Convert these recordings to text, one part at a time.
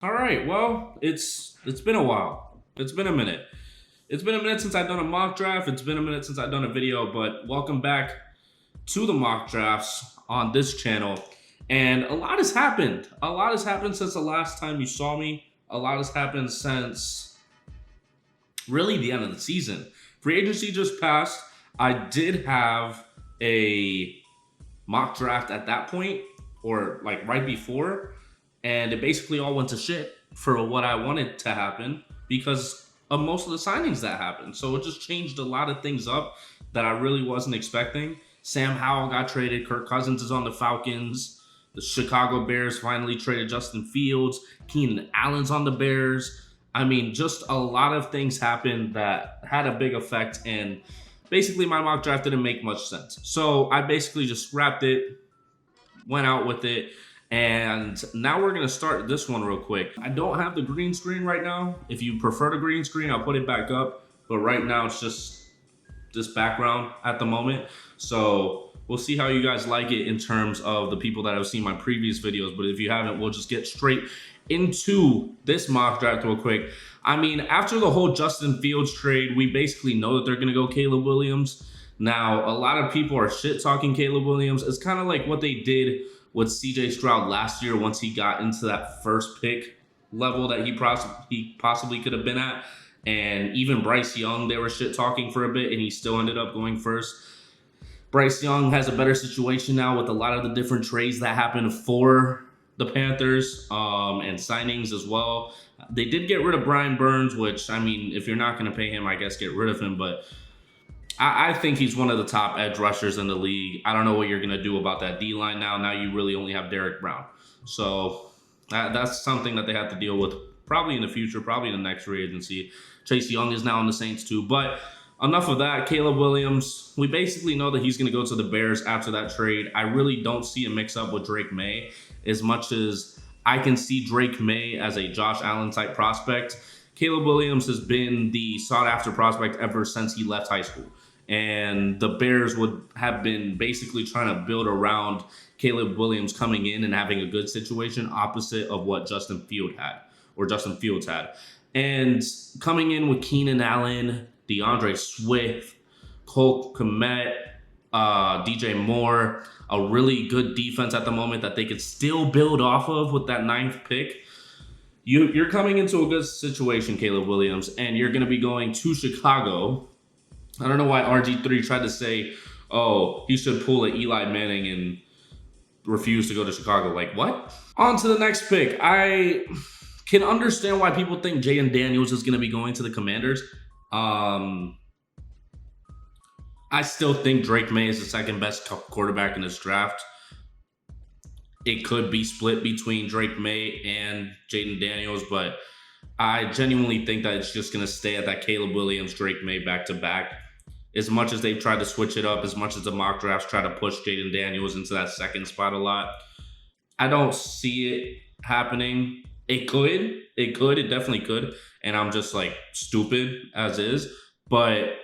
All right. Well, it's been a while. It's been a minute. It's been a minute since I've done a mock draft. It's been a minute since I've done a video, but welcome back to the mock drafts on this channel. And a lot has happened. A lot has happened since the last time you saw me. A lot has happened since really the end of the season. Free agency just passed. I did have a mock draft at that point, or like right before, and it basically all went to shit for what I wanted to happen because of most of the signings that happened. So it just changed a lot of things up that I really wasn't expecting. Sam Howell got traded. Kirk Cousins is on the Falcons. The Chicago Bears finally traded Justin Fields. Keenan Allen's on the Bears. I mean, just a lot of things happened that had a big effect, and basically my mock draft didn't make much sense. So I basically just scrapped it, went out with it, and now we're gonna start this one real quick. I don't have the green screen right now. If you prefer the green screen, I'll put it back up. But right now it's just this background at the moment. So we'll see how you guys like it in terms of the people that have seen my previous videos. But if you haven't, we'll just get straight into this mock draft real quick. I mean, after the whole Justin Fields trade, we basically know that they're gonna go Caleb Williams. Now, a lot of people are shit talking Caleb Williams. It's kind of like what they did with CJ Stroud last year once he got into that first pick level that he possibly could have been at. And even Bryce Young, they were shit talking for a bit, and he still ended up going first. Bryce Young has a better situation now with a lot of the different trades that happened for the Panthers and signings as well. They did get rid of Brian Burns, which, I mean, if you're not going to pay him, I guess get rid of him. But I think he's one of the top edge rushers in the league. I don't know what you're going to do about that D-line now. Now you really only have Derek Brown. So that's something that they have to deal with probably in the future, probably in the next free agency. Chase Young is now on the Saints too. But enough of that. Caleb Williams, we basically know that he's going to go to the Bears after that trade. I really don't see a mix-up with Drake May as much as I can see Drake May as a Josh Allen type prospect. Caleb Williams has been the sought-after prospect ever since he left high school. And the Bears would have been basically trying to build around Caleb Williams coming in and having a good situation opposite of what Justin Fields had. And coming in with Keenan Allen, DeAndre Swift, Cole Kmet, DJ Moore, a really good defense at the moment that they could still build off of with that 9th pick. You're coming into a good situation, Caleb Williams, and you're going to be going to Chicago. I don't know why RG3 tried to say, oh, he should pull an Eli Manning and refuse to go to Chicago. Like, what? On to the next pick. I can understand why people think Jaden Daniels is going to be going to the Commanders. I still think Drake May is the second best quarterback in this draft. It could be split between Drake May and Jaden Daniels, but I genuinely think that it's just going to stay at that Caleb Williams, Drake May back-to-back. As much as they've tried to switch it up, as much as the mock drafts try to push Jaden Daniels into that second spot a lot, I don't see it happening. It definitely could. And I'm just like stupid as is. But,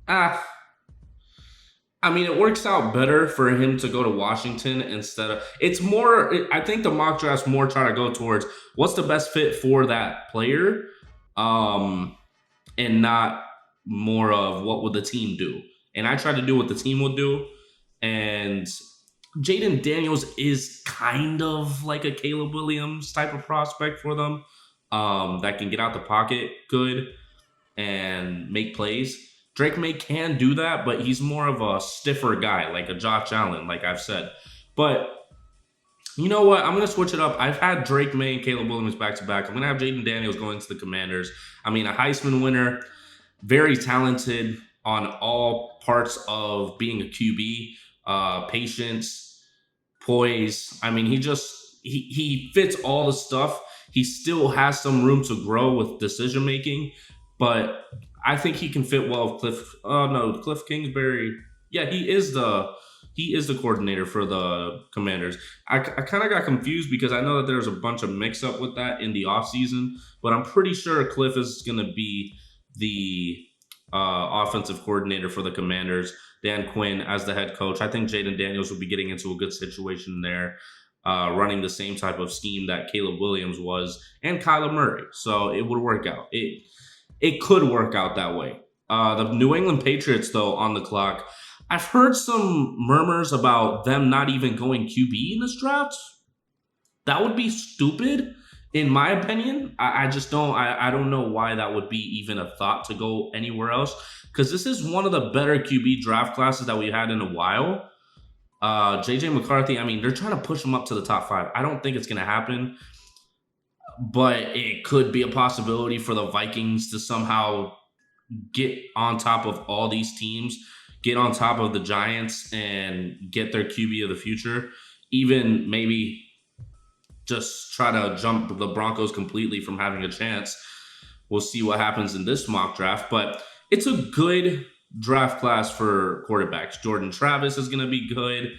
I mean, it works out better for him to go to Washington instead of, I think the mock drafts more try to go towards what's the best fit for that player, and not more of what would the team do. And I try to do what the team would do. And Jaden Daniels is kind of like a Caleb Williams type of prospect for them, that can get out the pocket good and make plays. Drake May can do that, but he's more of a stiffer guy, like a Josh Allen, like I've said. But you know what? I'm going to switch it up. I've had Drake May and Caleb Williams back-to-back. I'm going to have Jaden Daniels going to the Commanders. I mean, a Heisman winner, very talented on all parts of being a QB, patience, poise. I mean, he fits all the stuff. He still has some room to grow with decision-making, but I think he can fit well with Cliff Kingsbury. Yeah, he is the coordinator for the Commanders. I kind of got confused because I know that there's a bunch of mix-up with that in the offseason, but I'm pretty sure Cliff is going to be the offensive coordinator for the Commanders. Dan Quinn as the head coach. I think Jaden Daniels will be getting into a good situation there. running the same type of scheme that Caleb Williams was and Kyler Murray. So it would work out. It could work out that way. The New England Patriots, though, on the clock. I've heard some murmurs about them not even going QB in this draft. That would be stupid, in my opinion. I just don't. I don't know why that would be even a thought to go anywhere else. Because this is one of the better QB draft classes that we had in a while. JJ McCarthy, I mean, they're trying to push him up to the top 5. I don't think it's going to happen. But it could be a possibility for the Vikings to somehow get on top of all these teams, get on top of the Giants, and get their QB of the future. Even maybe just try to jump the Broncos completely from having a chance. We'll see what happens in this mock draft. But it's a good draft class for quarterbacks. Jordan Travis is going to be good.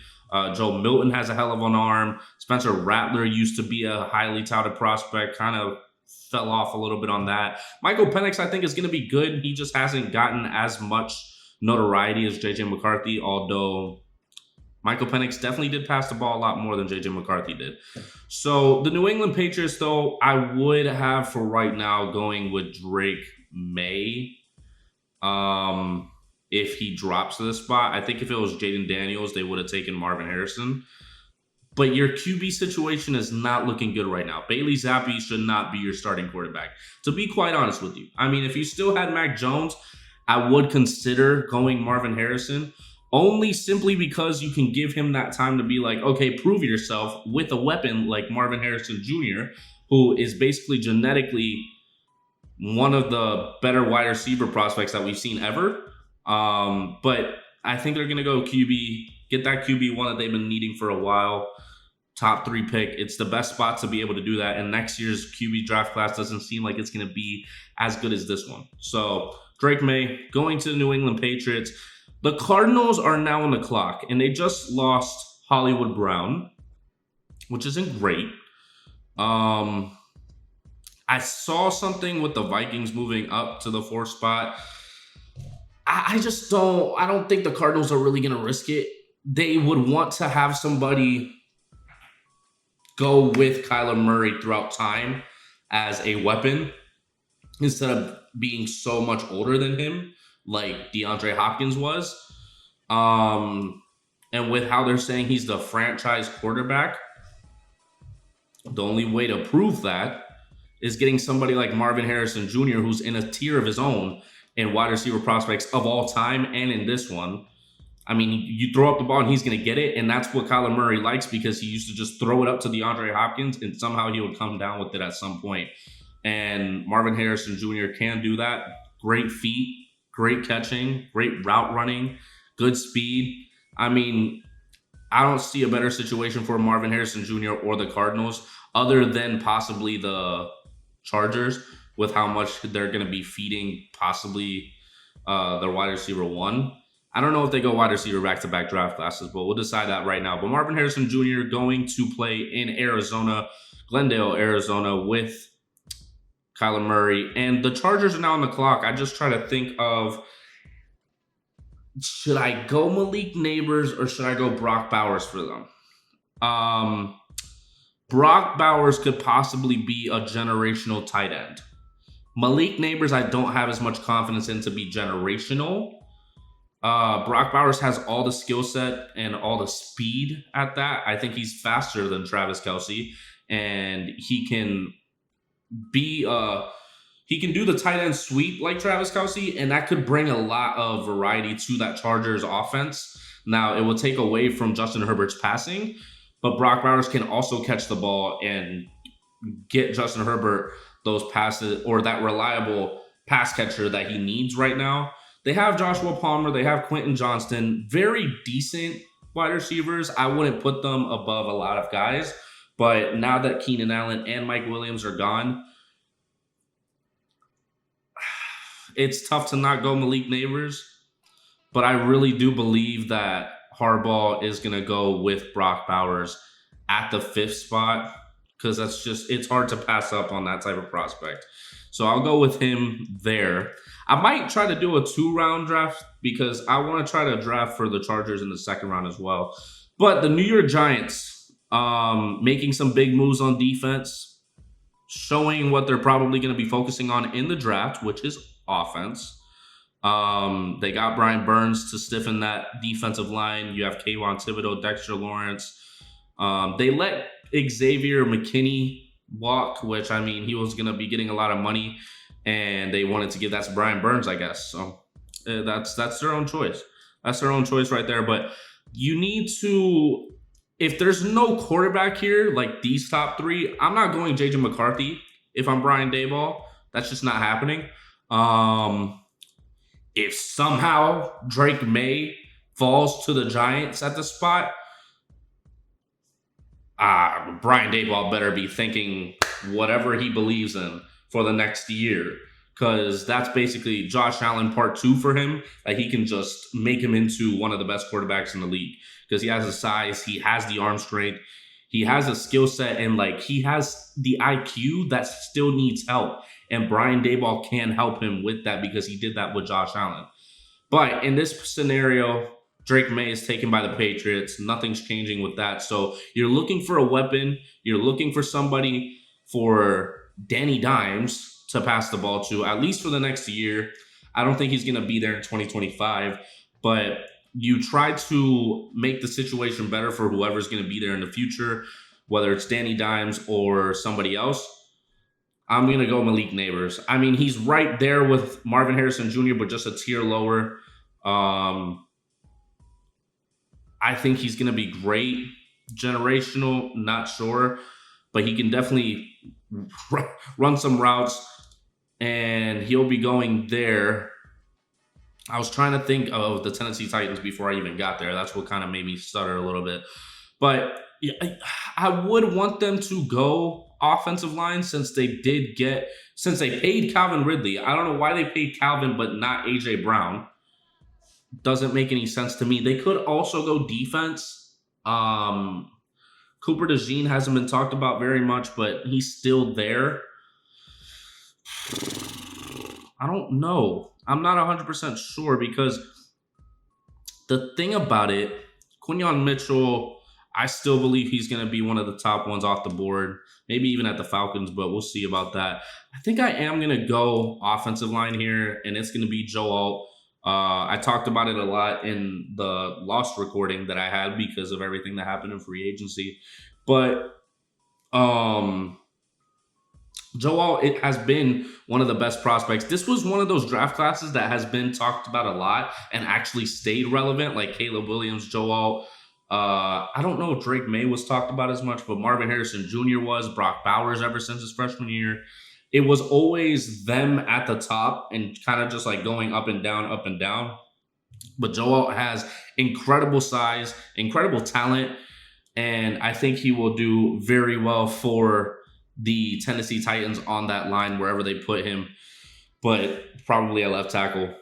Joe Milton has a hell of an arm. Spencer Rattler used to be a highly touted prospect, kind of fell off a little bit on that. Michael Penix, I think, is going to be good. He just hasn't gotten as much notoriety as JJ McCarthy, although Michael Penix definitely did pass the ball a lot more than JJ McCarthy did. So the New England Patriots, though, I would have for right now going with Drake May. If he drops to this spot. I think if it was Jaden Daniels, they would have taken Marvin Harrison. But your QB situation is not looking good right now. Bailey Zappi should not be your starting quarterback, to be quite honest with you. I mean, if you still had Mac Jones, I would consider going Marvin Harrison, only simply because you can give him that time to be like, okay, prove yourself with a weapon like Marvin Harrison Jr., who is basically genetically one of the better wide receiver prospects that we've seen ever. But I think they're going to go QB, get that QB1 that they've been needing for a while. Top 3 pick. It's the best spot to be able to do that. And next year's QB draft class doesn't seem like it's going to be as good as this one. So Drake May going to the New England Patriots. The Cardinals are now on the clock, and they just lost Hollywood Brown, which isn't great. I saw something with the Vikings moving up to the 4th spot. I don't think the Cardinals are really going to risk it. They would want to have somebody go with Kyler Murray throughout time as a weapon instead of being so much older than him, like DeAndre Hopkins was. And with how they're saying he's the franchise quarterback, the only way to prove that is getting somebody like Marvin Harrison Jr., who's in a tier of his own in wide receiver prospects of all time and in this one. I mean, you throw up the ball and he's going to get it, and that's what Kyler Murray likes because he used to just throw it up to DeAndre Hopkins, and somehow he would come down with it at some point. And Marvin Harrison Jr. can do that. Great feet, great catching, great route running, good speed. I mean, I don't see a better situation for Marvin Harrison Jr. or the Cardinals other than possibly the Chargers with how much they're going to be feeding possibly their wide receiver 1. I don't know if they go wide receiver back-to-back draft classes, but we'll decide that right now. But Marvin Harrison Jr. going to play in Arizona, Glendale, Arizona with Kyler Murray. And the Chargers are now on the clock. I just try to think of, should I go Malik Neighbors or should I go Brock Bowers for them? Brock Bowers could possibly be a generational tight end. Malik Neighbors, I don't have as much confidence in to be generational. Brock Bowers has all the skill set and all the speed at that. I think he's faster than Travis Kelce, and he can be he can do the tight end sweep like Travis Kelce, and that could bring a lot of variety to that Chargers offense. Now, it will take away from Justin Herbert's passing, but Brock Bowers can also catch the ball and get Justin Herbert those passes or that reliable pass catcher that he needs right now. They have Joshua Palmer. They have Quentin Johnston. Very decent wide receivers. I wouldn't put them above a lot of guys. But now that Keenan Allen and Mike Williams are gone, it's tough to not go Malik Neighbors. But I really do believe that Harbaugh is going to go with Brock Bowers at the 5th spot because it's hard to pass up on that type of prospect. So I'll go with him there. I might try to do a 2-round draft because I want to try to draft for the Chargers in the 2nd round as well. But the New York Giants, making some big moves on defense, showing what they're probably going to be focusing on in the draft, which is offense. They got Brian Burns to stiffen that defensive line. You have Kayvon Thibodeau, Dexter Lawrence. They let Xavier McKinney walk, which, I mean, he was going to be getting a lot of money, and they wanted to give that to Brian Burns, I guess. So that's their own choice. That's their own choice right there. But you need to, if there's no quarterback here, like these top three, I'm not going JJ McCarthy if I'm Brian Daboll. That's just not happening. If somehow Drake May falls to the Giants at the spot, Brian Daboll better be thinking whatever he believes in for the next year, because that's basically Josh Allen part 2 for him. Like, he can just make him into one of the best quarterbacks in the league because he has the size, he has the arm strength, he has a skill set, and like he has the IQ that still needs help. And Brian Daboll can help him with that because he did that with Josh Allen. But in this scenario, Drake May is taken by the Patriots. Nothing's changing with that. So you're looking for a weapon. You're looking for somebody for Danny Dimes to pass the ball to, at least for the next year. I don't think he's going to be there in 2025. But you try to make the situation better for whoever's going to be there in the future, whether it's Danny Dimes or somebody else. I'm going to go Malik Neighbors. I mean, he's right there with Marvin Harrison Jr., but just a tier lower. I think he's going to be great. Generational, not sure. But he can definitely run some routes, and he'll be going there. I was trying to think of the Tennessee Titans before I even got there. That's what kind of made me stutter a little bit. But I would want them to go offensive line since they paid Calvin Ridley. I don't know why they paid Calvin but not AJ Brown. Doesn't make any sense to me. They could also go defense. Cooper DeJean hasn't been talked about very much, but he's still there. I don't know. I'm not 100% sure because the thing about it, Quinyon Mitchell, I still believe he's going to be one of the top ones off the board, maybe even at the Falcons, but we'll see about that. I think I am going to go offensive line here, and it's going to be Joe Alt. I talked about it a lot in the Lost recording that I had because of everything that happened in free agency. But Joe Alt, it has been one of the best prospects. This was one of those draft classes that has been talked about a lot and actually stayed relevant, like Caleb Williams, Joe Alt. I don't know if Drake May was talked about as much, but Marvin Harrison Jr. was, Brock Bowers ever since his freshman year. It was always them at the top and kind of just like going up and down, up and down. But Joe Alt has incredible size, incredible talent, and I think he will do very well for the Tennessee Titans on that line, wherever they put him, but probably at left tackle.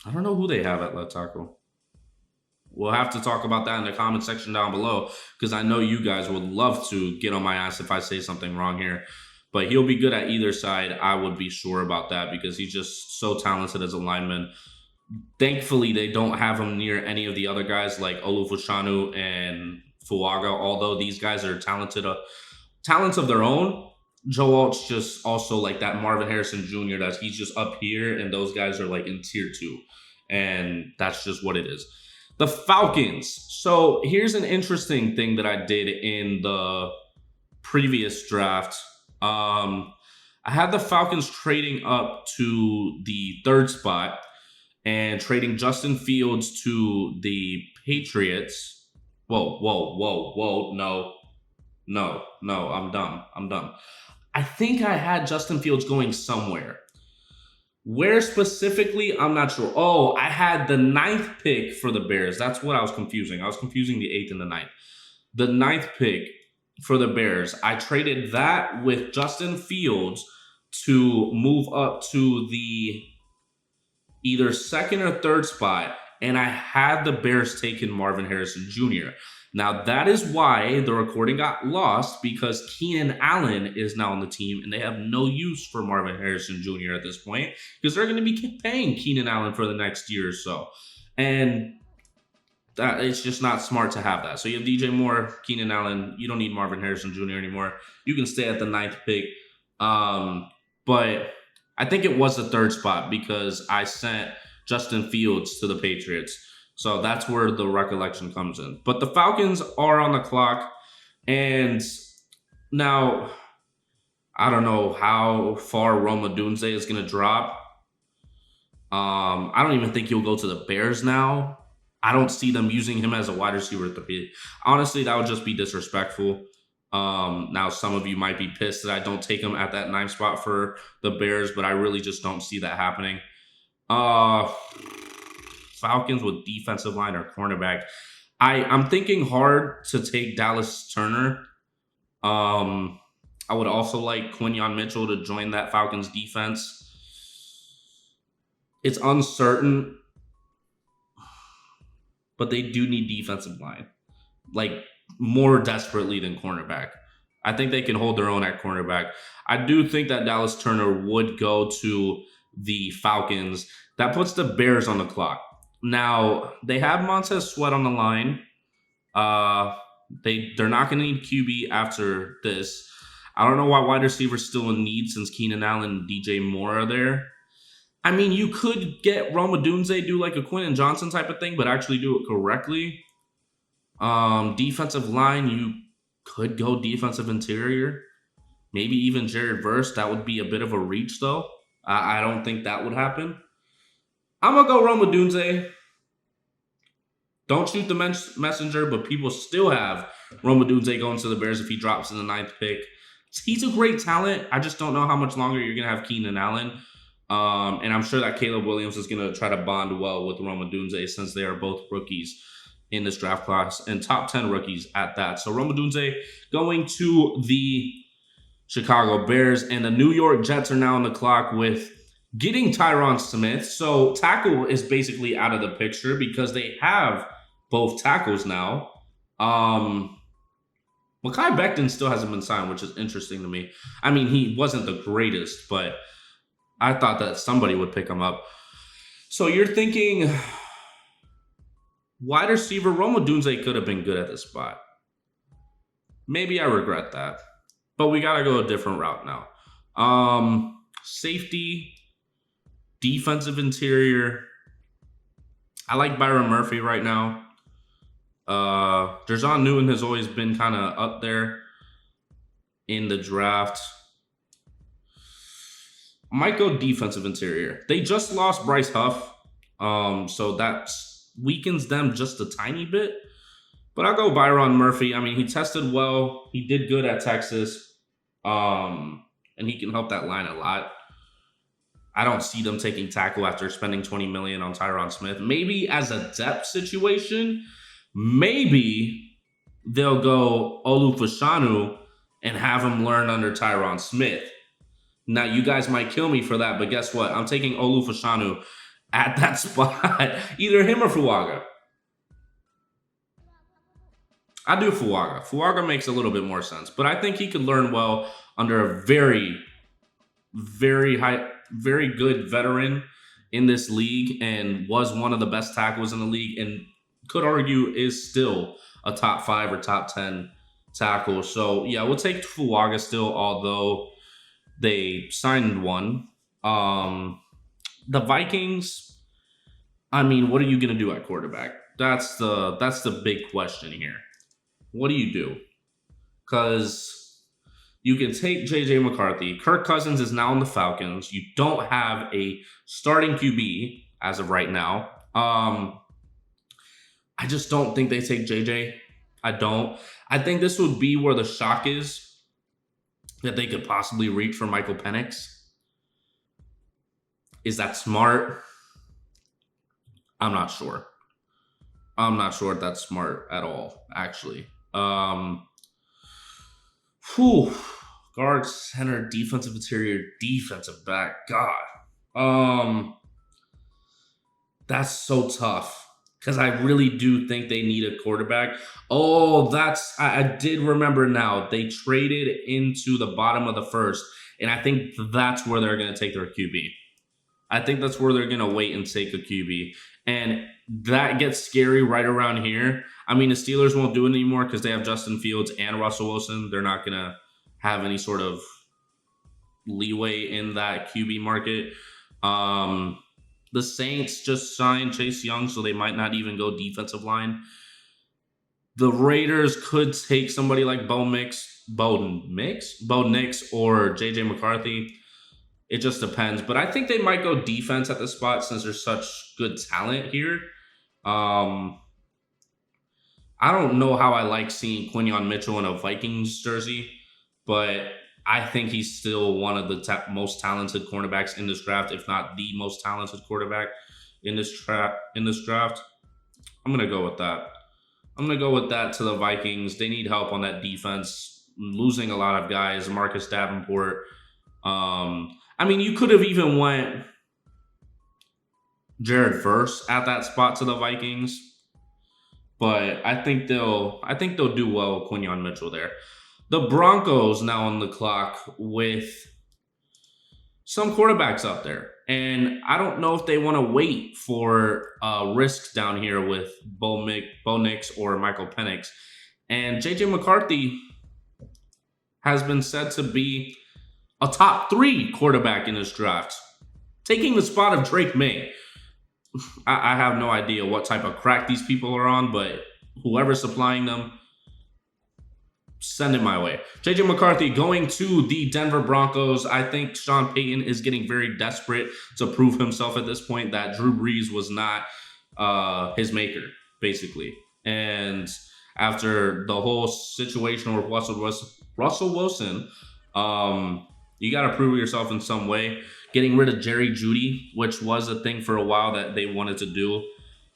I don't know who they have at left tackle. We'll have to talk about that in the comment section down below because I know you guys would love to get on my ass if I say something wrong here. But he'll be good at either side. I would be sure about that because he's just so talented as a lineman. Thankfully, they don't have him near any of the other guys like Olufoshanu and Fuaga, although these guys are talents of their own. Joe Alt's just also like that Marvin Harrison Jr. that he's just up here, and those guys are like in tier 2. And that's just what it is. The Falcons. So here's an interesting thing that I did in the previous draft. I had the Falcons trading up to the 3rd spot and trading Justin Fields to the Patriots. Whoa. No, I'm dumb. I think I had Justin Fields going somewhere. Where specifically, I'm not sure. Oh, I had the 9th pick for the Bears. That's what I was confusing. I was confusing the 8th and the 9th. The 9th pick for the Bears. I traded that with Justin Fields to move up to the either 2nd or 3rd spot, and I had the Bears taking Marvin Harrison Jr. Now, that is why the recording got lost, because Keenan Allen is now on the team, and they have no use for Marvin Harrison Jr. at this point, because they're going to be paying Keenan Allen for the next year or so. And That it's just not smart to have that. So you have DJ Moore, Keenan Allen. You don't need Marvin Harrison Jr. anymore. You can stay at the ninth pick. But I think it was the third spot because I sent Justin Fields to the Patriots. So that's where the recollection comes in. But the Falcons are on the clock. And now I don't know how far Rome Odunze is going to drop. I don't even think he'll go to the Bears now. I don't see them using him as a wide receiver 3. Honestly, that would just be disrespectful. Now, some of you might be pissed that I don't take him at that 9th spot for the Bears, but I really just don't see that happening. Falcons with defensive line or cornerback. I'm thinking hard to take Dallas Turner. I would also like Quinyon Mitchell to join that Falcons defense. It's uncertain, but they do need defensive line, like more desperately than cornerback. I think they can hold their own at cornerback. I do think that Dallas Turner would go to the Falcons. That puts the Bears on the clock. Now, they have Montez Sweat on the line. They're not going to need QB after this. I don't know why wide receiver's still in need since Keenan Allen and DJ Moore are there. I mean, you could get Rome Odunze, do like a Quentin Johnson type of thing, but actually do it correctly. Defensive line, you could go defensive interior. Maybe even Jared Verse. That would be a bit of a reach, though. I don't think that would happen. I'm going to go Rome Odunze. Don't shoot the messenger, but people still have Rome Odunze going to the Bears if he drops in the 9th pick. He's a great talent. I just don't know how much longer you're going to have Keenan Allen. And I'm sure that Caleb Williams is going to try to bond well with Rome Odunze since they are both rookies in this draft class and top 10 rookies at that. So Rome Odunze going to the Chicago Bears, and the New York Jets are now on the clock with getting Tyron Smith. So tackle is basically out of the picture because they have both tackles now. Mekhi Becton still hasn't been signed, which is interesting to me. I mean, he wasn't the greatest, but I thought that somebody would pick him up. So you're thinking wide receiver, Rome Odunze could have been good at this spot. Maybe I regret that. But we got to go a different route now. Safety, defensive interior. I like Byron Murphy right now. Jer'Zhan Newton has always been kind of up there in the draft. Might go defensive interior. They just lost Bryce Huff, so that weakens them just a tiny bit. But I'll go Byron Murphy. I mean, he tested well. He did good at Texas, and he can help that line a lot. I don't see them taking tackle after spending $20 million on Tyron Smith. Maybe as a depth situation, maybe they'll go Olu Fashanu and have him learn under Tyron Smith. Now, you guys might kill me for that, but guess what? I'm taking Olu Fashanu at that spot. Either him or Fuaga. I do Fuaga. Fuaga makes a little bit more sense, but I think he could learn well under a very, very good veteran in this league and was one of the best tackles in the league and could argue is still a top 5 or top 10 tackle. So, yeah, we'll take Fuaga still, although they signed one. The Vikings, I mean, what are you going to do at quarterback? That's the big question here. What do you do? Because you can take J.J. McCarthy. Kirk Cousins is now in the Falcons. You don't have a starting QB as of right now. I just don't think they take J.J. I don't. I think this would be where the shock is that they could possibly reach for Michael Penix. Is that smart? I'm not sure. I'm not sure if that's smart at all, actually. Guard, center, defensive interior, defensive back. God. That's so tough. Because I really do think they need a quarterback. Oh, I did remember now. They traded into the bottom of the first. And I think that's where they're going to take their QB. I think that's where they're going to wait and take a QB. And that gets scary right around here. I mean, the Steelers won't do it anymore because they have Justin Fields and Russell Wilson. They're not going to have any sort of leeway in that QB market. The Saints just signed Chase Young, so they might not even go defensive line. The Raiders could take somebody like Bo Nix, or JJ McCarthy. It just depends. But I think they might go defense at the spot since there's such good talent here. I don't know how I like seeing Quinyon Mitchell in a Vikings jersey, but I think he's still one of the most talented cornerbacks in this draft, if not the most talented quarterback in this draft. I'm going to go with that. I'm going to go with that to the Vikings. They need help on that defense, losing a lot of guys. Marcus Davenport. I mean, you could have even went Jared Verse at that spot to the Vikings, but I think they'll do well with Quinyon Mitchell there. The Broncos now on the clock with some quarterbacks up there, and I don't know if they want to wait for risks down here with Bo Nix or Michael Penix. And JJ McCarthy has been said to be a top 3 quarterback in this draft, taking the spot of Drake May. I have no idea what type of crack these people are on, but whoever's supplying them, send it my way. JJ McCarthy going to the Denver Broncos. I think Sean Payton is getting very desperate to prove himself at this point that Drew Brees was not his maker, basically. And after the whole situation with Russell Wilson, you got to prove yourself in some way. Getting rid of Jerry Jeudy, which was a thing for a while that they wanted to do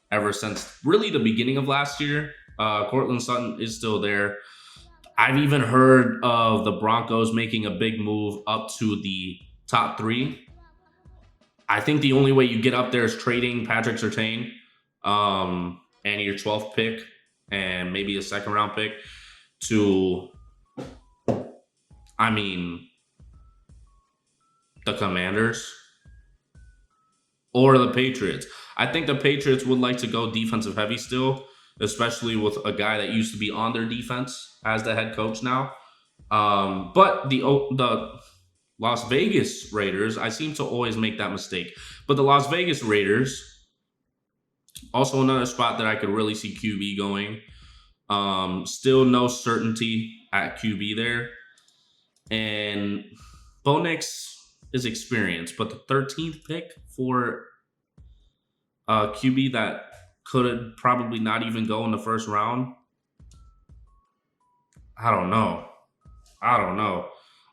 ever since really the beginning of last year. Cortland Sutton is still there. I've even heard of the Broncos making a big move up to the top 3. I think the only way you get up there is trading Patrick Surtain and your 12th pick and maybe a second round pick to, the Commanders or the Patriots. I think the Patriots would like to go defensive heavy still, especially with a guy that used to be on their defense as the head coach now. But the Las Vegas Raiders, I seem to always make that mistake. But the Las Vegas Raiders, also another spot that I could really see QB going. Still no certainty at QB there. And Bo Nix is experienced, but the 13th pick for QB that could probably not even go in the first round. I don't know.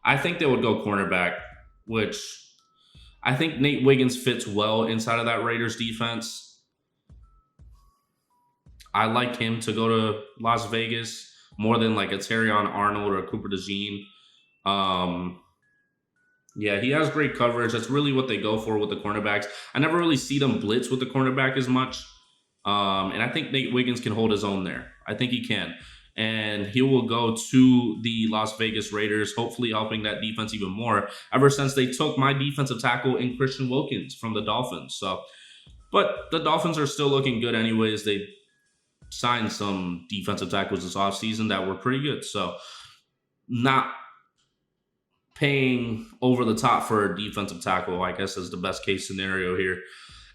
I think they would go cornerback, which I think Nate Wiggins fits well inside of that Raiders defense. I like him to go to Las Vegas more than like a Terrion Arnold or a Cooper DeJean. Yeah, he has great coverage. That's really what they go for with the cornerbacks. I never really see them blitz with the cornerback as much. And I think Nate Wiggins can hold his own there. I think he can. And he will go to the Las Vegas Raiders, hopefully helping that defense even more ever since they took my defensive tackle in Christian Wilkins from the Dolphins. But the Dolphins are still looking good anyways. They signed some defensive tackles this offseason that were pretty good. So not paying over the top for a defensive tackle, I guess, is the best case scenario here.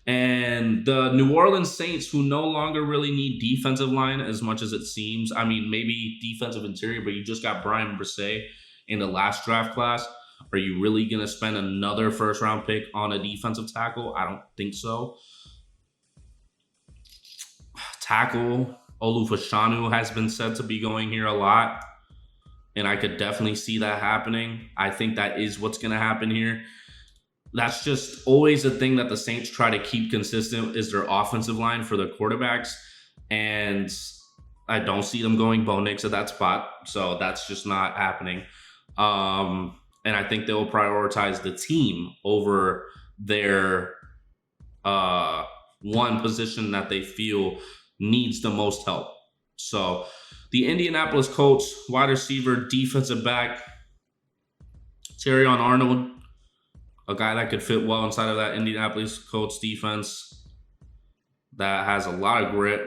And the New Orleans Saints, who no longer really need defensive line as much as it seems. I mean, maybe defensive interior, but you just got Brian Brisset in the last draft class. Are you really going to spend another first-round pick on a defensive tackle? I don't think so. Tackle Olu Fashanu has been said to be going here a lot. And I could definitely see that happening. I think that is what's going to happen here. That's just always the thing that the Saints try to keep consistent is their offensive line for the quarterbacks. And I don't see them going Bo Nix at that spot. So that's just not happening. And I think they'll prioritize the team over their one position that they feel needs the most help. So the Indianapolis Colts, wide receiver, defensive back, Terrion Arnold, a guy that could fit well inside of that Indianapolis Colts defense that has a lot of grit.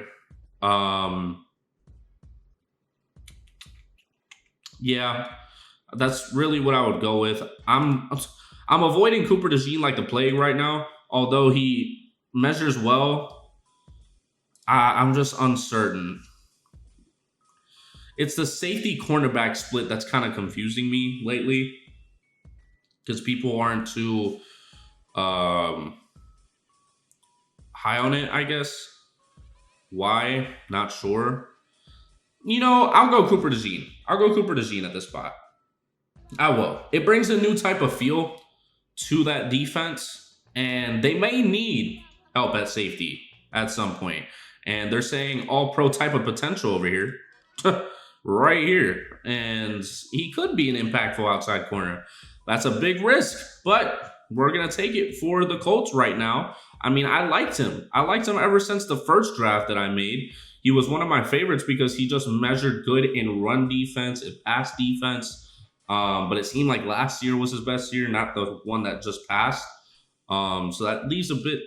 Yeah, that's really what I would go with. I'm avoiding Cooper DeJean like the plague right now, although he measures well. I'm just uncertain. It's the safety cornerback split that's kind of confusing me lately because people aren't too high on it, I guess. Why? Not sure. I'll go Cooper DeJean. I'll go Cooper DeJean at this spot. I will. It brings a new type of feel to that defense, and they may need help at safety at some point. And they're saying all pro type of potential over here. Right here. And he could be an impactful outside corner. That's a big risk, but we're going to take it for the Colts right now. I mean, I liked him. I liked him ever since the first draft that I made. He was one of my favorites because he just measured good in run defense and pass defense. But it seemed like last year was his best year, not the one that just passed. So that leaves a bit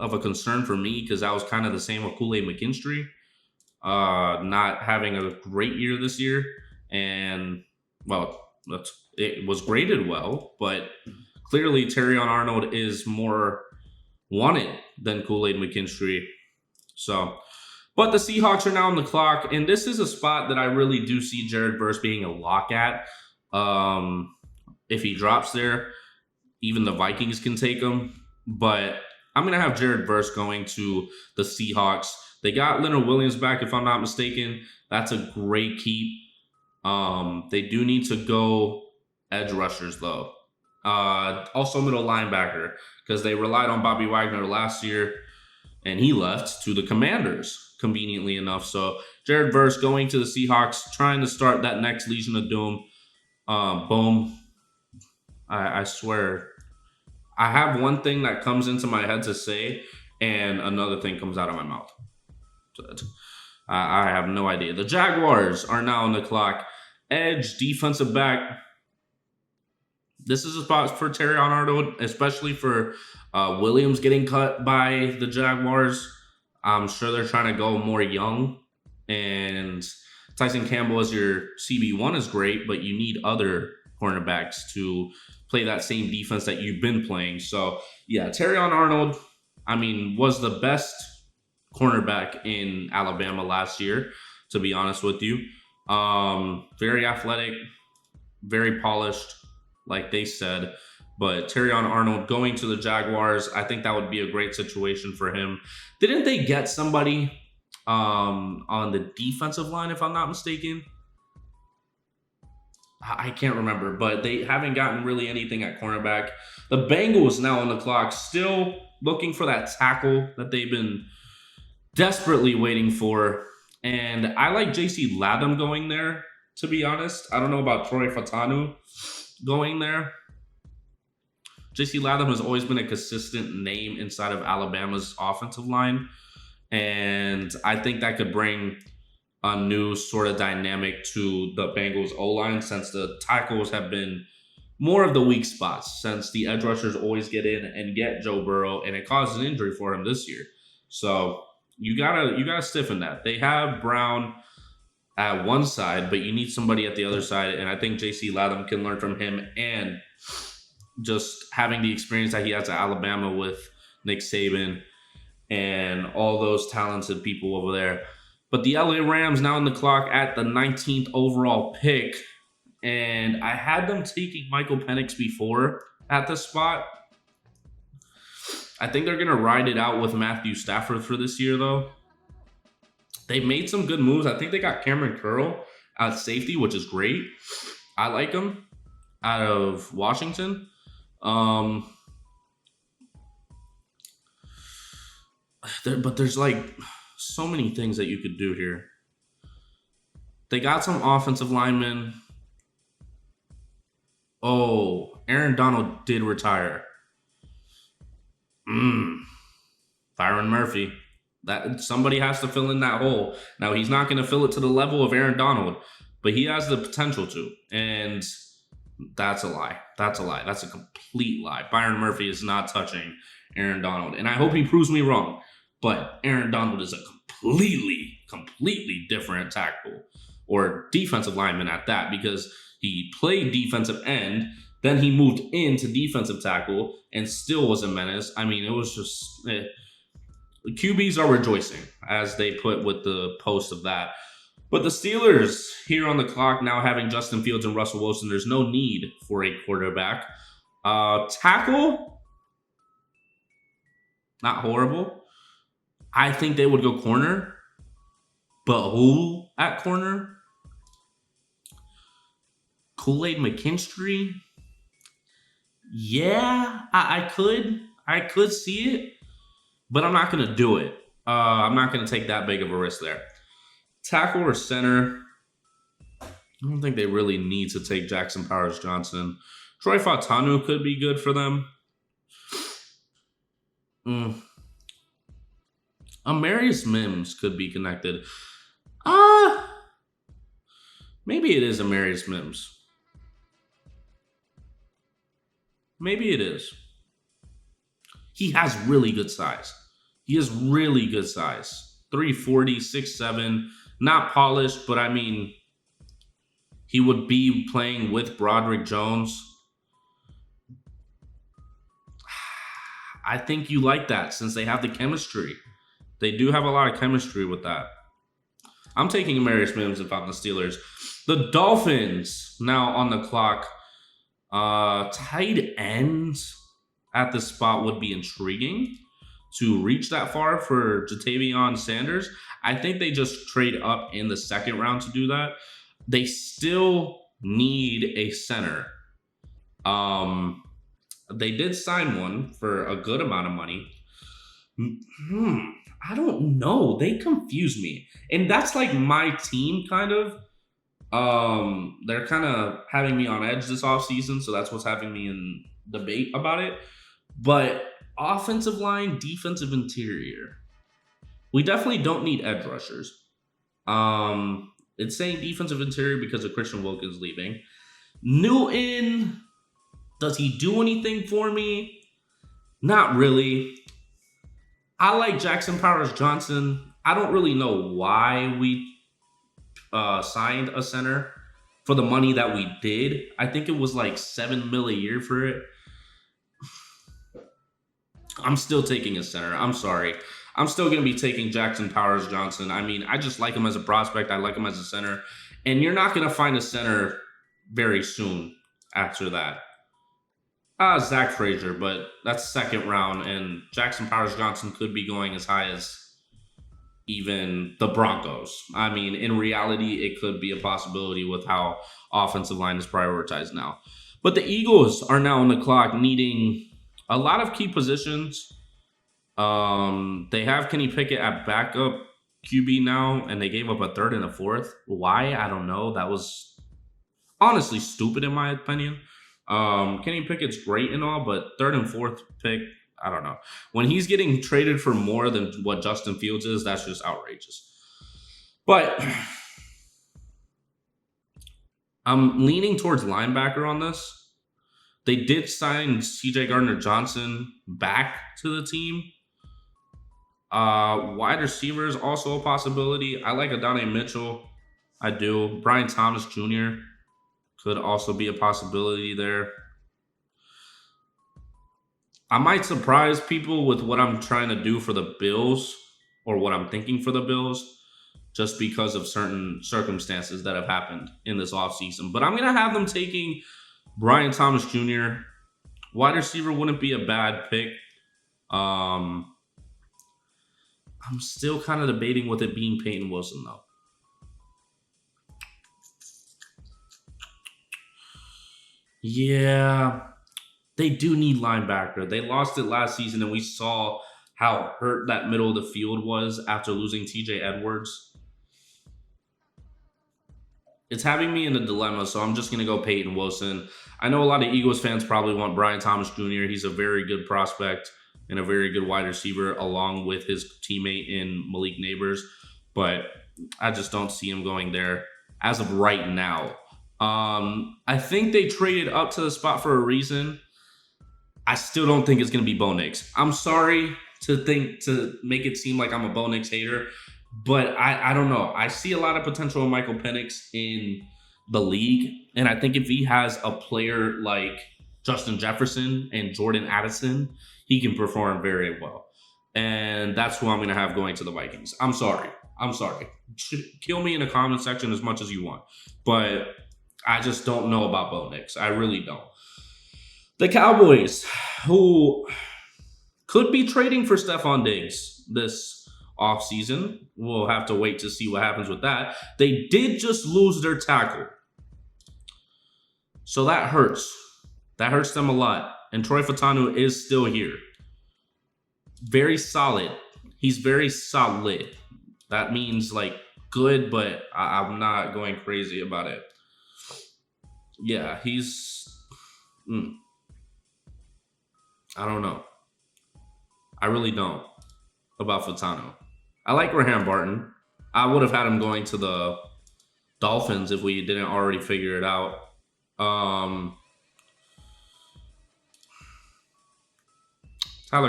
of a concern for me because that was kind of the same with Kool-Aid McKinstry. Not having a great year this year. And, well, it was graded well, but clearly Terrion Arnold is more wanted than Kool-Aid McKinstry. So, but the Seahawks are now on the clock, and this is a spot that I really do see Jared Verse being a lock at. If he drops there, even the Vikings can take him. But I'm going to have Jared Verse going to the Seahawks. They got Leonard Williams back, if I'm not mistaken. That's a great keep. They do need to go edge rushers, though. Also middle linebacker, because they relied on Bobby Wagner last year, and he left to the Commanders, conveniently enough. So Jared Verse going to the Seahawks, trying to start that next Legion of Doom. Boom. I swear, I have one thing that comes into my head to say, and another thing comes out of my mouth. I have no idea. The Jaguars are now on the clock. Edge, defensive back. This is a spot for Terrion Arnold, especially for Williams getting cut by the Jaguars. I'm sure they're trying to go more young. And Tyson Campbell as your CB1 is great, but you need other cornerbacks to play that same defense that you've been playing. So, yeah, Terrion Arnold, was the best cornerback in Alabama last year, to be honest with you. Very athletic, very polished, like they said. But Terrion Arnold going to the Jaguars, I think that would be a great situation for him. Didn't they get somebody on the defensive line, if I'm not mistaken? I can't remember, but they haven't gotten really anything at cornerback. The Bengals now on the clock, still looking for that tackle that they've been desperately waiting for. And I like JC Latham going there, to be honest. I don't know about Troy Fatanu going there. JC Latham has always been a consistent name inside of Alabama's offensive line. And I think that could bring a new sort of dynamic to the Bengals O-line, since the tackles have been more of the weak spots, since the edge rushers always get in and get Joe Burrow, and it caused an injury for him this year. So you gotta stiffen that. They have Brown at one side, but you need somebody at the other side, and I think JC Latham can learn from him, and just having the experience that he has at Alabama with Nick Saban and all those talented people over there. But the LA Rams now on the clock at the 19th overall pick, and I had them taking Michael Penix before at this spot. I think they're going to ride it out with Matthew Stafford for this year, though. They made some good moves. I think they got Cameron Curl at safety, which is great. I like him out of Washington. But there's like so many things that you could do here. They got some offensive linemen. Oh, Aaron Donald did retire. Byron Murphy. That somebody has to fill in that hole. Now, he's not going to fill it to the level of Aaron Donald, but he has the potential to. And That's a lie. That's a lie. That's a complete lie. Byron Murphy is not touching Aaron Donald. And I hope he proves me wrong. But Aaron Donald is a completely different tackle or defensive lineman at that, because he played defensive end, then he moved into defensive tackle and still was a menace. I mean, it was just QBs are rejoicing, as they put with the post of that. But the Steelers here on the clock now having Justin Fields and Russell Wilson. There's no need for a quarterback. Tackle, not horrible. I think they would go corner, but who at corner? Kool-Aid McKinstry? Yeah, I could see it, but I'm not going to do it. I'm not going to take that big of a risk there. Tackle or center? I don't think they really need to take Jackson Powers-Johnson. Troy Fautanu could be good for them. Amarius Mims could be connected. Maybe it is Amarius Mims. Maybe it is. He has really good size. 340, 6'7", not polished, but I mean, he would be playing with Broderick Jones. I think you like that since they have the chemistry. They do have a lot of chemistry with that. I'm taking Amarius Mims if I'm the Steelers. The Dolphins now on the clock. Tight ends at the spot would be intriguing to reach that far for Jatavion Sanders. I think they just trade up in the second round to do that. They still need a center. They did sign one for a good amount of money. I don't know. They confuse me. And that's like my team kind of. They're kind of having me on edge this offseason, so that's what's having me in debate about it. But offensive line, defensive interior. We definitely don't need edge rushers. It's saying defensive interior because of Christian Wilkins leaving. Newton, does he do anything for me? Not really. I like Jackson Powers-Johnson. I don't really know why we signed a center for the money that we did. I think it was like $7 million a year for it. I'm still taking a center. I'm sorry. I'm still going to be taking Jackson Powers-Johnson. I mean, I just like him as a prospect. I like him as a center. And you're not going to find a center very soon after that. Zach Frazier, but that's second round. And Jackson Powers-Johnson could be going as high as even the Broncos. I mean, in reality, it could be a possibility with how offensive line is prioritized now. But the Eagles are now on the clock needing a lot of key positions. They have Kenny Pickett at backup QB now, and they gave up a third and a fourth. Why? I don't know. That was honestly stupid in my opinion. Kenny Pickett's great and all, but third and fourth pick, I don't know. When he's getting traded for more than what Justin Fields is, that's just outrageous. But I'm leaning towards linebacker on this. They did sign CJ Gardner-Johnson back to the team. Wide receiver is also a possibility. I like Adonai Mitchell. I do. Brian Thomas Jr. could also be a possibility there. I might surprise people with what I'm trying to do for the Bills, or what I'm thinking for the Bills, just because of certain circumstances that have happened in this offseason. But I'm going to have them taking Brian Thomas Jr. Wide receiver wouldn't be a bad pick. I'm still kind of debating with it being Peyton Wilson, though. Yeah, they do need linebacker. They lost it last season, and we saw how hurt that middle of the field was after losing TJ Edwards. It's having me in a dilemma, so I'm just going to go Peyton Wilson. I know a lot of Eagles fans probably want Brian Thomas Jr. He's a very good prospect and a very good wide receiver, along with his teammate in Malik Neighbors. But I just don't see him going there as of right now. I think they traded up to the spot for a reason. I still don't think it's going to be Bo Nix. I'm sorry to make it seem like I'm a Bo Nix hater, but I don't know. I see a lot of potential in Michael Penix in the league, and I think if he has a player like Justin Jefferson and Jordan Addison, he can perform very well. And that's who I'm going to have going to the Vikings. I'm sorry. Kill me in the comment section as much as you want, but I just don't know about Bo Nix. I really don't. The Cowboys, who could be trading for Stephon Diggs this offseason. We'll have to wait to see what happens with that. They did just lose their tackle. So that hurts. That hurts them a lot. And Troy Fautanu is still here. Very solid. He's very solid. That means like good, but I'm not going crazy about it. Yeah, he's... I don't know. I really don't about Fautanu. I like Graham Barton. I would have had him going to the Dolphins if we didn't already figure it out. Tyler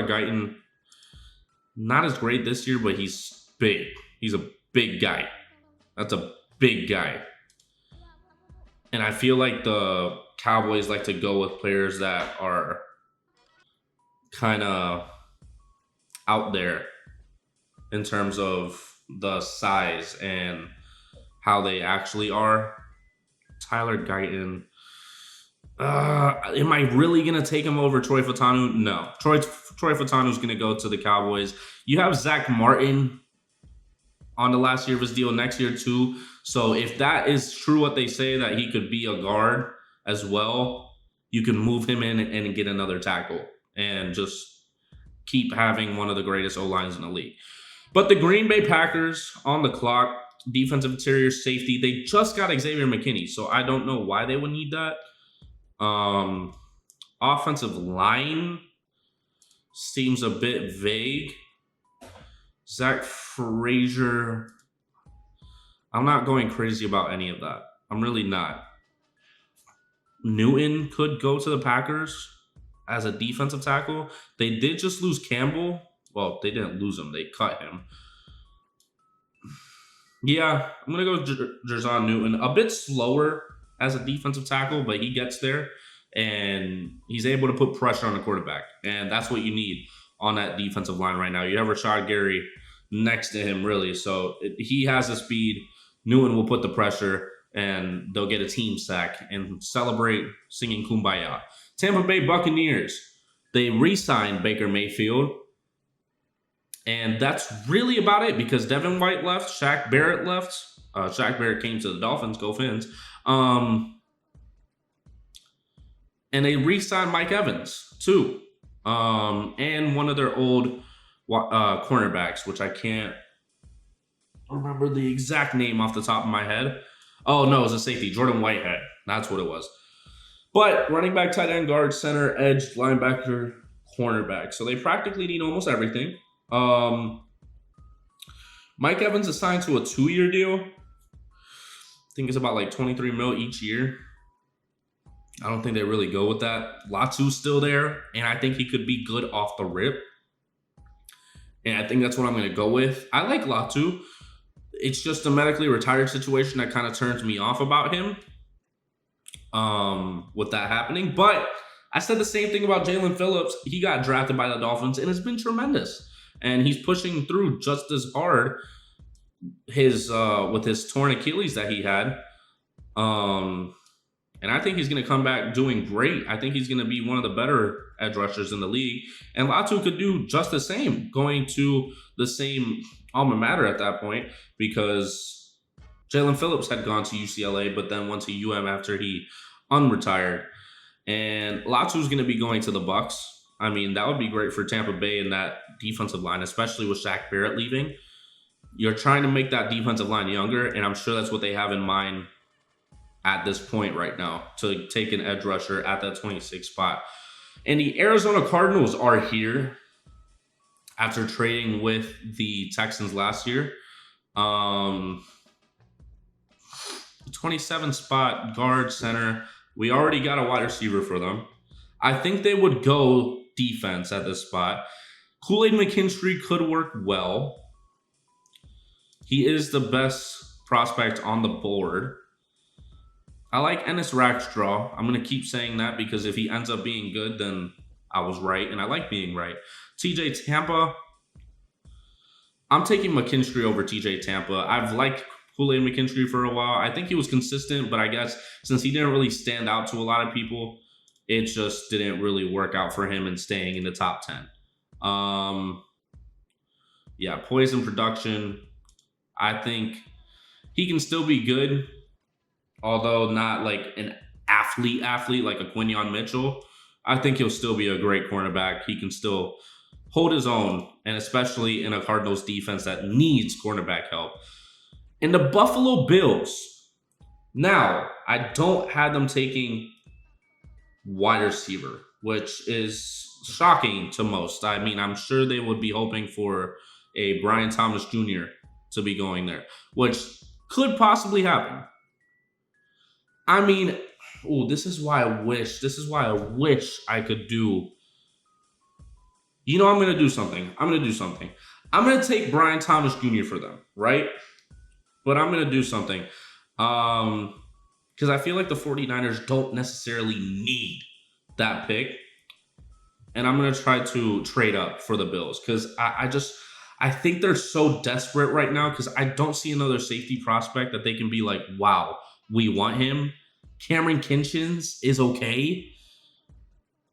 Guyton, not as great this year, but he's big. He's a big guy. That's a big guy. And I feel like the Cowboys like to go with players that are kind of out there in terms of the size and how they actually are. Tyler Guyton. Am I really going to take him over Troy Fautanu? No. Troy Fautanu is going to go to the Cowboys. You have Zach Martin on the last year of his deal, next year too. So if that is true what they say, that he could be a guard as well, you can move him in and get another tackle and just keep having one of the greatest O-lines in the league. But the Green Bay Packers on the clock, defensive interior safety, they just got Xavier McKinney, so I don't know why they would need that. Offensive line seems a bit vague. Zach Frazier, I'm not going crazy about any of that. I'm really not. Newton could go to the Packers as a defensive tackle. They did just lose Campbell. Well, they didn't lose him. They cut him. Yeah, I'm going to go Jer'Zhan Newton. A bit slower as a defensive tackle, but he gets there. And he's able to put pressure on the quarterback. And that's what you need on that defensive line right now. You have Rashad Gary next to him, really. So he has the speed. Newton will put the pressure, and they'll get a team sack and celebrate singing Kumbaya. Tampa Bay Buccaneers, they re-signed Baker Mayfield. And that's really about it because Devin White left, Shaq Barrett left. Shaq Barrett came to the Dolphins, go Fins. And they re-signed Mike Evans, too. And one of their old cornerbacks, which I can't remember the exact name off the top of my head. Oh, no, it was a safety, Jordan Whitehead. That's what it was. But running back, tight end, guard, center, edge, linebacker, cornerback. So they practically need almost everything. Mike Evans is signed to a 2-year deal. I think it's about like $23 million each year. I don't think they really go with that. Latu's still there, and I think he could be good off the rip. And I think that's what I'm going to go with. I like Latu. It's just a medically retired situation that kind of turns me off about him with that happening. But I said the same thing about Jalen Phillips. He got drafted by the Dolphins, and it's been tremendous. And he's pushing through just as hard with his torn Achilles that he had. And I think he's going to come back doing great. I think he's going to be one of the better edge rushers in the league. And Latu could do just the same, going to the same alma mater at that point, because Jalen Phillips had gone to UCLA, but then went to UM after he unretired. And Latu's going to be going to the Bucs. I mean, that would be great for Tampa Bay in that defensive line, especially with Shaq Barrett leaving. You're trying to make that defensive line younger, and I'm sure that's what they have in mind at this point right now, to take an edge rusher at that 26 spot. And the Arizona Cardinals are here after trading with the Texans last year. 27 spot, guard, center. We already got a wide receiver for them. I think they would go defense at this spot. Kool-Aid McKinstry could work well. He is the best prospect on the board. I like Ennis Rackstraw. I'm going to keep saying that because if he ends up being good, then I was right, and I like being right. TJ Tampa. I'm taking McKinstry over TJ Tampa. I've liked Kool-Aid McKinstry for a while. I think he was consistent, but I guess since he didn't really stand out to a lot of people, it just didn't really work out for him in staying in the top 10. Yeah, Poison production. I think he can still be good, although not like an athlete like a Quinyon Mitchell. I think he'll still be a great cornerback. He can still hold his own, and especially in a Cardinals defense that needs cornerback help. And the Buffalo Bills. Now, I don't have them taking wide receiver, which is shocking to most. I mean, I'm sure they would be hoping for a Brian Thomas Jr. to be going there, which could possibly happen. I mean, this is why I wish I could do. You know, I'm going to do something. I'm going to take Brian Thomas Jr. for them, right? But I'm going to do something. Because I feel like the 49ers don't necessarily need that pick. And I'm going to try to trade up for the Bills. Because I think they're so desperate right now. Because I don't see another safety prospect that they can be like, wow, we want him. Cameron Kinchins is okay.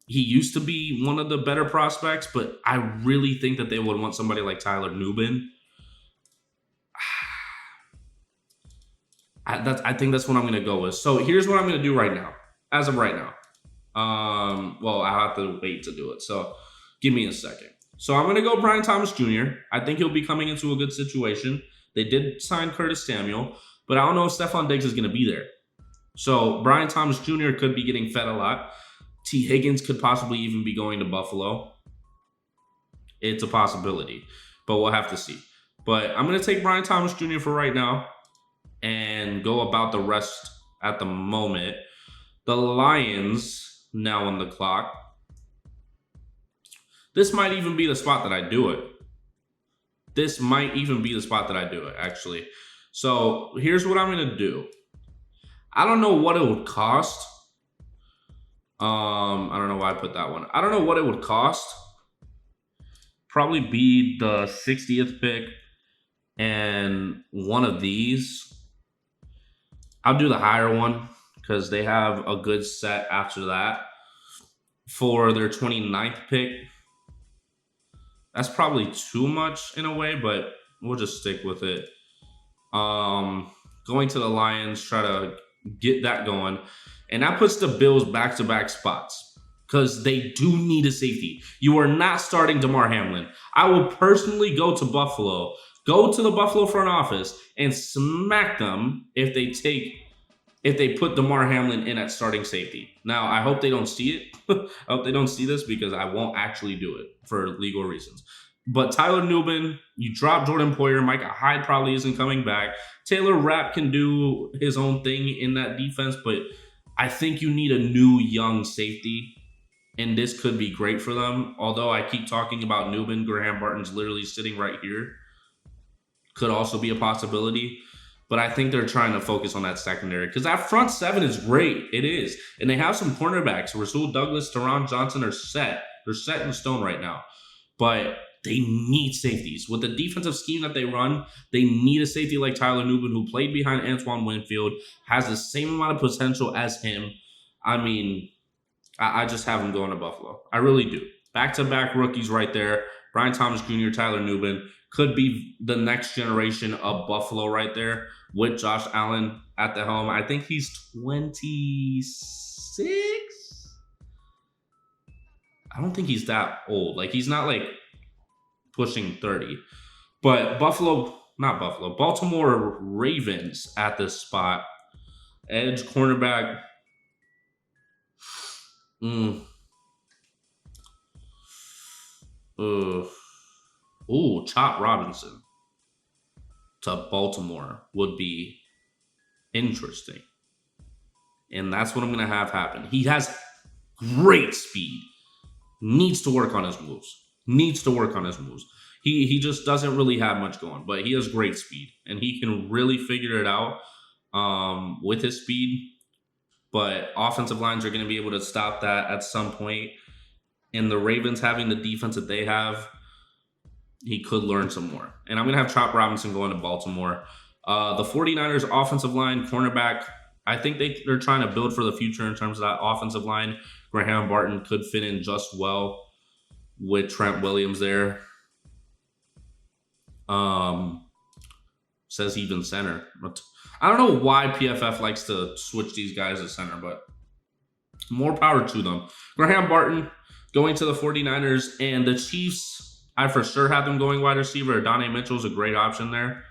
He used to be one of the better prospects, but I really think that they would want somebody like Tyler Nubin. I think that's what I'm going to go with. So here's what I'm going to do right now. As of right now. Well, I'll have to wait to do it. So give me a second. So I'm going to go Brian Thomas Jr. I think he'll be coming into a good situation. They did sign Curtis Samuel, but I don't know if Stephon Diggs is going to be there. So Brian Thomas Jr. could be getting fed a lot. T. Higgins could possibly even be going to Buffalo. It's a possibility, but we'll have to see. But I'm going to take Brian Thomas Jr. for right now and go about the rest at the moment. The Lions now on the clock. This might even be the spot that I do it. Actually. So here's what I'm going to do. I don't know what it would cost. I don't know why I put that one. I don't know what it would cost. Probably be the 60th pick and one of these. I'll do the higher one because they have a good set after that for their 29th pick. That's probably too much in a way, but we'll just stick with it. Going to the Lions, try to get that going. And that puts the Bills back-to-back spots because they do need a safety. You are not starting Damar Hamlin. I will personally go to Buffalo, go to the Buffalo front office, and smack them if they put Damar Hamlin in at starting safety. Now, I hope they don't see it. I hope they don't see this because I won't actually do it for legal reasons. But Tyler Nubin, you drop Jordan Poyer. Micah Hyde probably isn't coming back. Taylor Rapp can do his own thing in that defense, but I think you need a new young safety, and this could be great for them. Although I keep talking about Nubin, Graham Barton's literally sitting right here. Could also be a possibility. But I think they're trying to focus on that secondary because that front seven is great. It is. And they have some cornerbacks. Rasul Douglas, Teron Johnson are set. They're set in stone right now. But they need safeties. With the defensive scheme that they run, they need a safety like Tyler Nubin, who played behind Antoine Winfield, has the same amount of potential as him. I mean, I just have him going to Buffalo. I really do. Back-to-back rookies right there. Brian Thomas Jr., Tyler Nubin. Could be the next generation of Buffalo right there with Josh Allen at the helm. I think he's 26. I don't think he's that old. Like, he's not like pushing 30. But Baltimore Ravens at this spot. Edge, cornerback. Chop Robinson to Baltimore would be Interesting. And that's what I'm going to have happen. He has great speed. Needs to work on his moves. Needs to work on his moves. He just doesn't really have much going, but he has great speed, and he can really figure it out with his speed. But offensive lines are going to be able to stop that at some point. And the Ravens having the defense that they have, he could learn some more. And I'm going to have Chop Robinson going to Baltimore. The 49ers offensive line, cornerback, I think they're trying to build for the future in terms of that offensive line. Graham Barton could fit in just well with Trent Williams there. Says even center. But I don't know why PFF likes to switch these guys to center, but more power to them. Graham Barton going to the 49ers, and the Chiefs, I for sure have them going wide receiver. Adonai Mitchell's a great option there.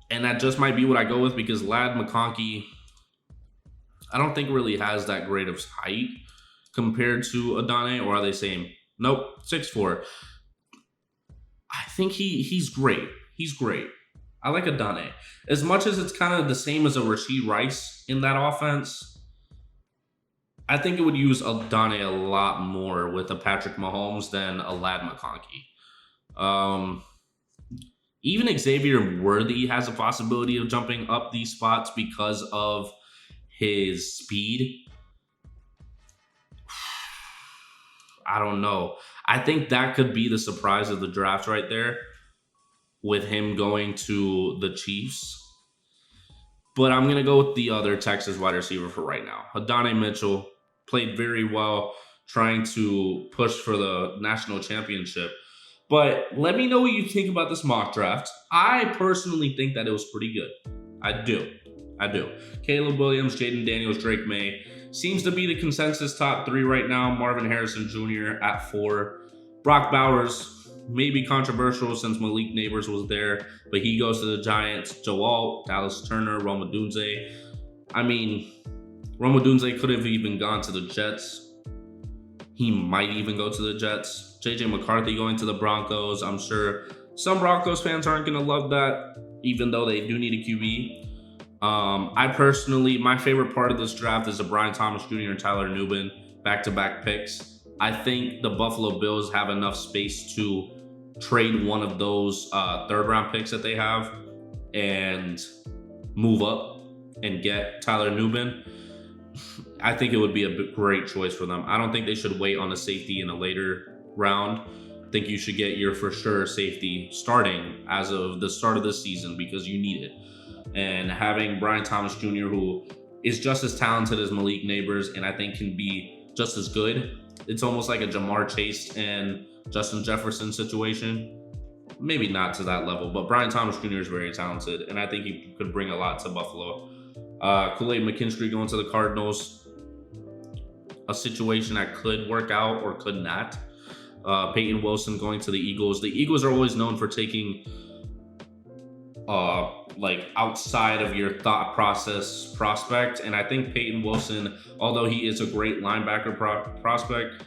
And that just might be what I go with because Ladd McConkey, I don't think really has that great of height compared to Adonai, or are they same? Nope, 6'4". I think he's great. He's great. I like Adonai. As much as it's kind of the same as a Rashee Rice in that offense, I think it would use Adonai a lot more with a Patrick Mahomes than a Ladd McConkey. Even Xavier Worthy has a possibility of jumping up these spots because of his speed. I don't know. I think that could be the surprise of the draft right there with him going to the Chiefs. But I'm going to go with the other Texas wide receiver for right now. Adonai Mitchell played very well trying to push for the national championship. But let me know what you think about this mock draft. I personally think that it was pretty good. I do. Caleb Williams, Jaden Daniels, Drake May. Seems to be the consensus top 3 right now. Marvin Harrison Jr. at 4. Brock Bowers, maybe controversial since Malik Neighbors was there, but he goes to the Giants. Joe Alt, Dallas Turner, Rome Odunze. I mean, Rome Odunze could have even gone to the Jets. He might even go to the Jets. JJ McCarthy going to the Broncos. I'm sure some Broncos fans aren't going to love that, even though they do need a QB. I personally, my favorite part of this draft is the Brian Thomas Jr. and Tyler Nubin back-to-back picks. I think the Buffalo Bills have enough space to trade one of those third-round picks that they have and move up and get Tyler Nubin. I think it would be a great choice for them. I don't think they should wait on a safety in a later round. I think you should get your for sure safety starting as of the start of the season because you need it. And having Brian Thomas Jr., who is just as talented as Malik Neighbors and I think can be just as good. It's almost like a Jamar Chase and Justin Jefferson situation. Maybe not to that level, but Brian Thomas Jr. is very talented, and I think he could bring a lot to Buffalo. Kool-Aid McKinstry going to the Cardinals. A situation that could work out or could not. Peyton Wilson going to the Eagles. The Eagles are always known for taking like outside of your thought process prospect, and I think Peyton Wilson, although he is a great linebacker prospect,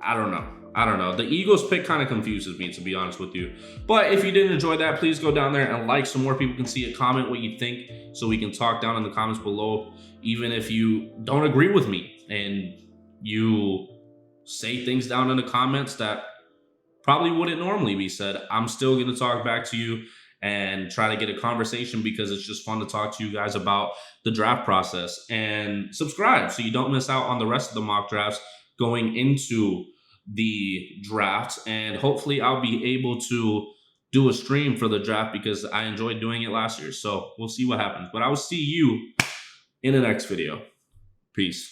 I don't know. The Eagles pick kind of confuses me, to be honest with you. But if you did enjoy that, please go down there and like so more people can see it. Comment what you think so we can talk down in the comments below. Even if you don't agree with me and you say things down in the comments that probably wouldn't normally be said, I'm still going to talk back to you and try to get a conversation because it's just fun to talk to you guys about the draft process. And subscribe so you don't miss out on the rest of the mock drafts going into the draft. And hopefully I'll be able to do a stream for the draft because I enjoyed doing it last year. So we'll see what happens. But I will see you in the next video. Peace.